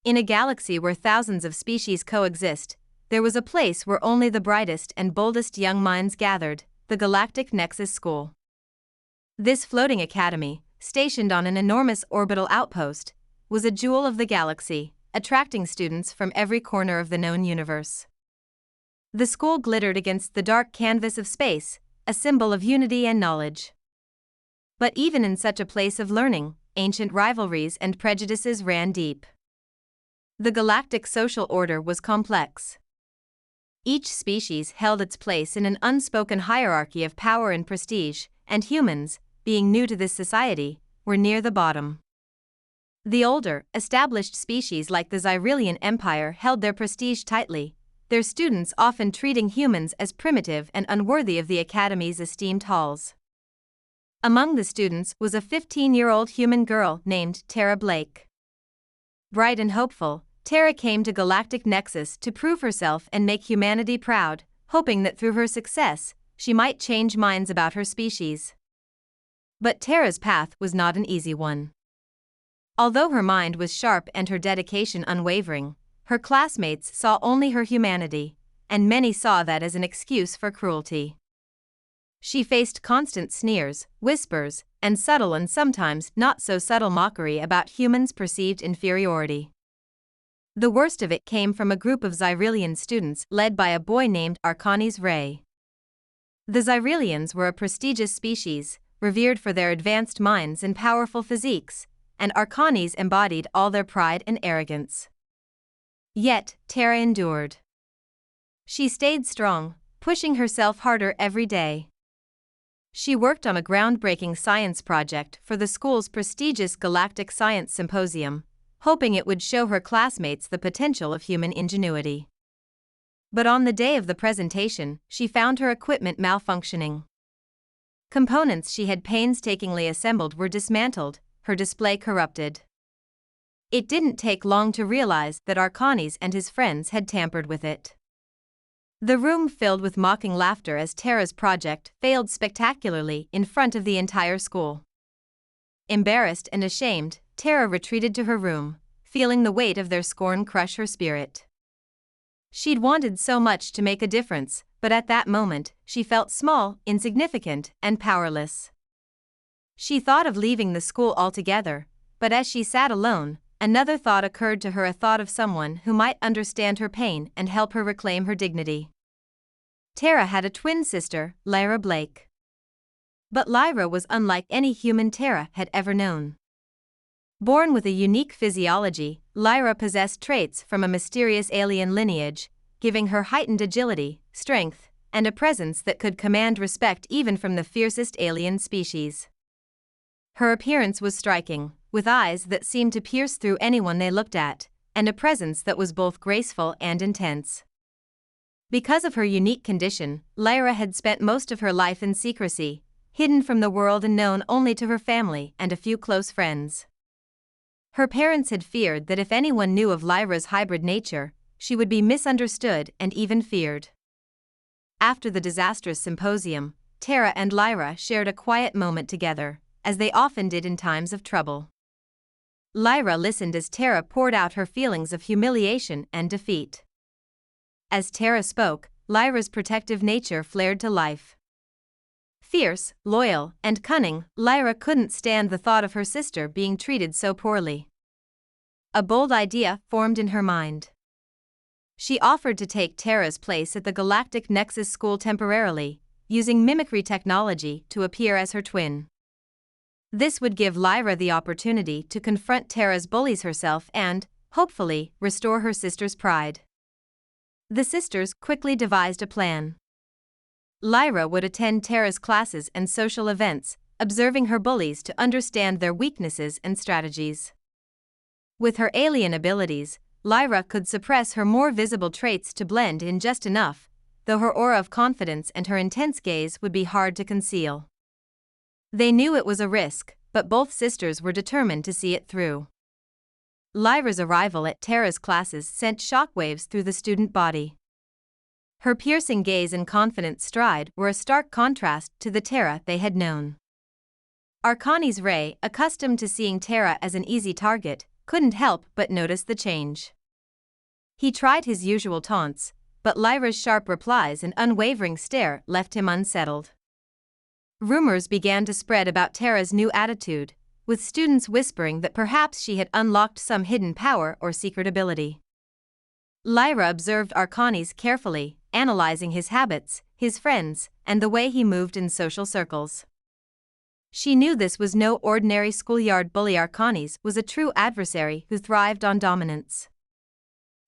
In a galaxy where thousands of species coexist, there was a place where only the brightest and boldest young minds gathered, the Galactic Nexus School. This floating academy, stationed on an enormous orbital outpost, was a jewel of the galaxy, attracting students from every corner of the known universe. The school glittered against the dark canvas of space, a symbol of unity and knowledge. But even in such a place of learning, ancient rivalries and prejudices ran deep. The galactic social order was complex. Each species held its place in an unspoken hierarchy of power and prestige, and humans, being new to this society, were near the bottom. The older, established species like the Xyrilian Empire held their prestige tightly, their students often treating humans as primitive and unworthy of the Academy's esteemed halls. Among the students was a 15-year-old human girl named Tara Blake. Bright and hopeful, Tara came to Galactic Nexus to prove herself and make humanity proud, hoping that through her success, she might change minds about her species. But Tara's path was not an easy one. Although her mind was sharp and her dedication unwavering, her classmates saw only her humanity, and many saw that as an excuse for cruelty. She faced constant sneers, whispers, and subtle and sometimes not so subtle mockery about humans' perceived inferiority. The worst of it came from a group of Xyrilian students led by a boy named Arcanes Ray. The Xyrilians were a prestigious species, revered for their advanced minds and powerful physiques, and Arcanes embodied all their pride and arrogance. Yet, Tara endured. She stayed strong, pushing herself harder every day. She worked on a groundbreaking science project for the school's prestigious Galactic Science Symposium, hoping it would show her classmates the potential of human ingenuity. But on the day of the presentation, she found her equipment malfunctioning. Components she had painstakingly assembled were dismantled, her display corrupted. It didn't take long to realize that Arcanes and his friends had tampered with it. The room filled with mocking laughter as Tara's project failed spectacularly in front of the entire school. Embarrassed and ashamed, Tara retreated to her room, feeling the weight of their scorn crush her spirit. She'd wanted so much to make a difference, but at that moment, she felt small, insignificant, and powerless. She thought of leaving the school altogether, but as she sat alone, another thought occurred to her, a thought of someone who might understand her pain and help her reclaim her dignity. Tara had a twin sister, Lyra Blake. But Lyra was unlike any human Tara had ever known. Born with a unique physiology, Lyra possessed traits from a mysterious alien lineage, giving her heightened agility, strength, and a presence that could command respect even from the fiercest alien species. Her appearance was striking, with eyes that seemed to pierce through anyone they looked at, and a presence that was both graceful and intense. Because of her unique condition, Lyra had spent most of her life in secrecy, hidden from the world and known only to her family and a few close friends. Her parents had feared that if anyone knew of Lyra's hybrid nature, she would be misunderstood and even feared. After the disastrous symposium, Tara and Lyra shared a quiet moment together, as they often did in times of trouble. Lyra listened as Tara poured out her feelings of humiliation and defeat. As Tara spoke, Lyra's protective nature flared to life. Fierce, loyal, and cunning, Lyra couldn't stand the thought of her sister being treated so poorly. A bold idea formed in her mind. She offered to take Tara's place at the Galactic Nexus School temporarily, using mimicry technology to appear as her twin. This would give Lyra the opportunity to confront Tara's bullies herself and, hopefully, restore her sister's pride. The sisters quickly devised a plan. Lyra would attend Tara's classes and social events, observing her bullies to understand their weaknesses and strategies. With her alien abilities, Lyra could suppress her more visible traits to blend in just enough, though her aura of confidence and her intense gaze would be hard to conceal. They knew it was a risk, but both sisters were determined to see it through. Lyra's arrival at Tara's classes sent shockwaves through the student body. Her piercing gaze and confident stride were a stark contrast to the Tara they had known. Arcanes Ray, accustomed to seeing Tara as an easy target, couldn't help but notice the change. He tried his usual taunts, but Lyra's sharp replies and unwavering stare left him unsettled. Rumors began to spread about Tara's new attitude, with students whispering that perhaps she had unlocked some hidden power or secret ability. Lyra observed Arcanes carefully, analyzing his habits, his friends, and the way he moved in social circles. She knew this was no ordinary schoolyard bully. Arcanes was a true adversary who thrived on dominance.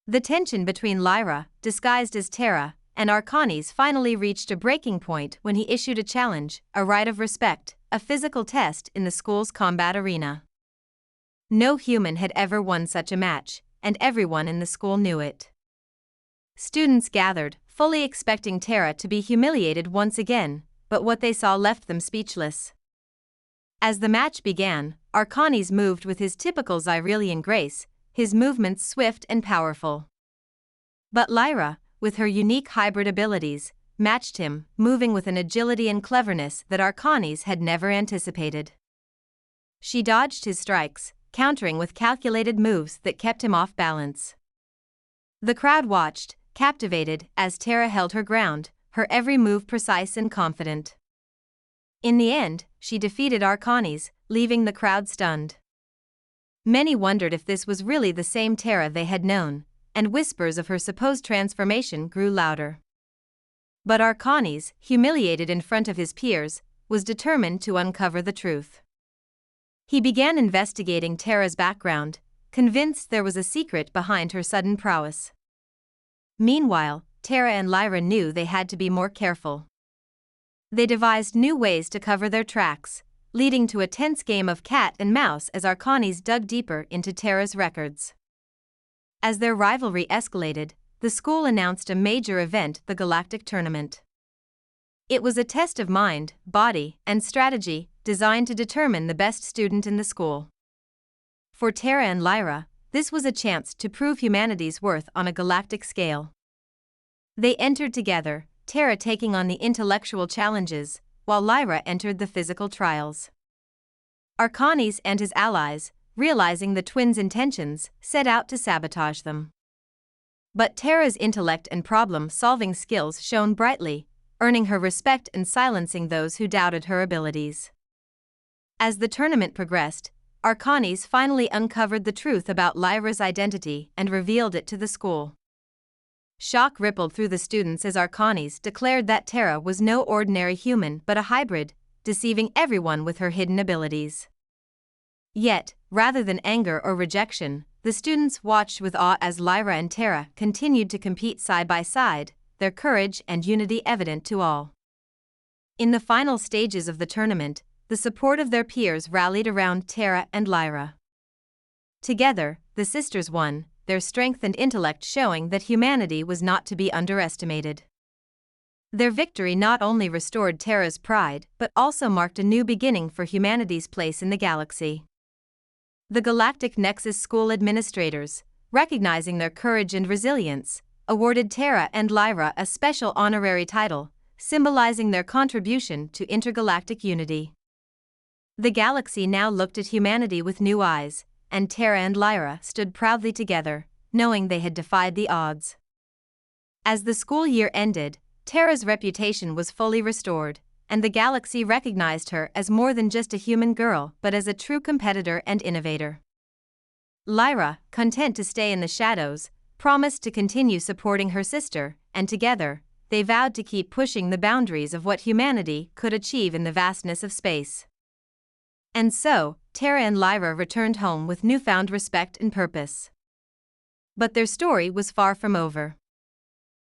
The tension between Lyra, disguised as Tara, and Arcanes finally reached a breaking point when he issued a challenge, a rite of respect, a physical test in the school's combat arena. No human had ever won such a match, and everyone in the school knew it. Students gathered, fully expecting Tara to be humiliated once again, but what they saw left them speechless. As the match began, Arcanes moved with his typical Xyrelian grace, his movements swift and powerful. But Lyra, with her unique hybrid abilities, matched him, moving with an agility and cleverness that Arcanes had never anticipated. She dodged his strikes, countering with calculated moves that kept him off balance. The crowd watched, captivated, as Tara held her ground, her every move precise and confident. In the end, she defeated Arcanes, leaving the crowd stunned. Many wondered if this was really the same Tara they had known, and whispers of her supposed transformation grew louder. But Arcanes, humiliated in front of his peers, was determined to uncover the truth. He began investigating Tara's background, convinced there was a secret behind her sudden prowess. Meanwhile, Tara and Lyra knew they had to be more careful. They devised new ways to cover their tracks, leading to a tense game of cat and mouse as Arcanes dug deeper into Tara's records. As their rivalry escalated, the school announced a major event, the Galactic Tournament. It was a test of mind, body, and strategy, designed to determine the best student in the school. For Tara and Lyra, this was a chance to prove humanity's worth on a galactic scale. They entered together, Tara taking on the intellectual challenges, while Lyra entered the physical trials. Arcanes and his allies, realizing the twins' intentions, set out to sabotage them. But Tara's intellect and problem-solving skills shone brightly, earning her respect and silencing those who doubted her abilities. As the tournament progressed, Arcanes finally uncovered the truth about Lyra's identity and revealed it to the school. Shock rippled through the students as Arcanes declared that Tara was no ordinary human but a hybrid, deceiving everyone with her hidden abilities. Yet, rather than anger or rejection, the students watched with awe as Lyra and Tara continued to compete side by side, their courage and unity evident to all. In the final stages of the tournament, the support of their peers rallied around Tara and Lyra. Together, the sisters won, their strength and intellect showing that humanity was not to be underestimated. Their victory not only restored Tara's pride but also marked a new beginning for humanity's place in the galaxy. The Galactic Nexus School administrators, recognizing their courage and resilience, awarded Tara and Lyra a special honorary title, symbolizing their contribution to intergalactic unity. The galaxy now looked at humanity with new eyes, and Tara and Lyra stood proudly together, knowing they had defied the odds. As the school year ended, Tara's reputation was fully restored, and the galaxy recognized her as more than just a human girl but as a true competitor and innovator. Lyra, content to stay in the shadows, promised to continue supporting her sister, and together, they vowed to keep pushing the boundaries of what humanity could achieve in the vastness of space. And so, Tara and Lyra returned home with newfound respect and purpose. But their story was far from over.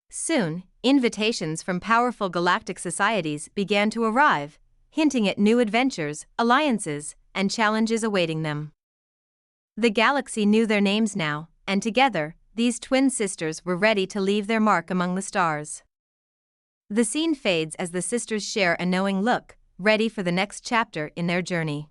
Soon, invitations from powerful galactic societies began to arrive, hinting at new adventures, alliances, and challenges awaiting them. The galaxy knew their names now, and together, these twin sisters were ready to leave their mark among the stars. The scene fades as the sisters share a knowing look, ready for the next chapter in their journey.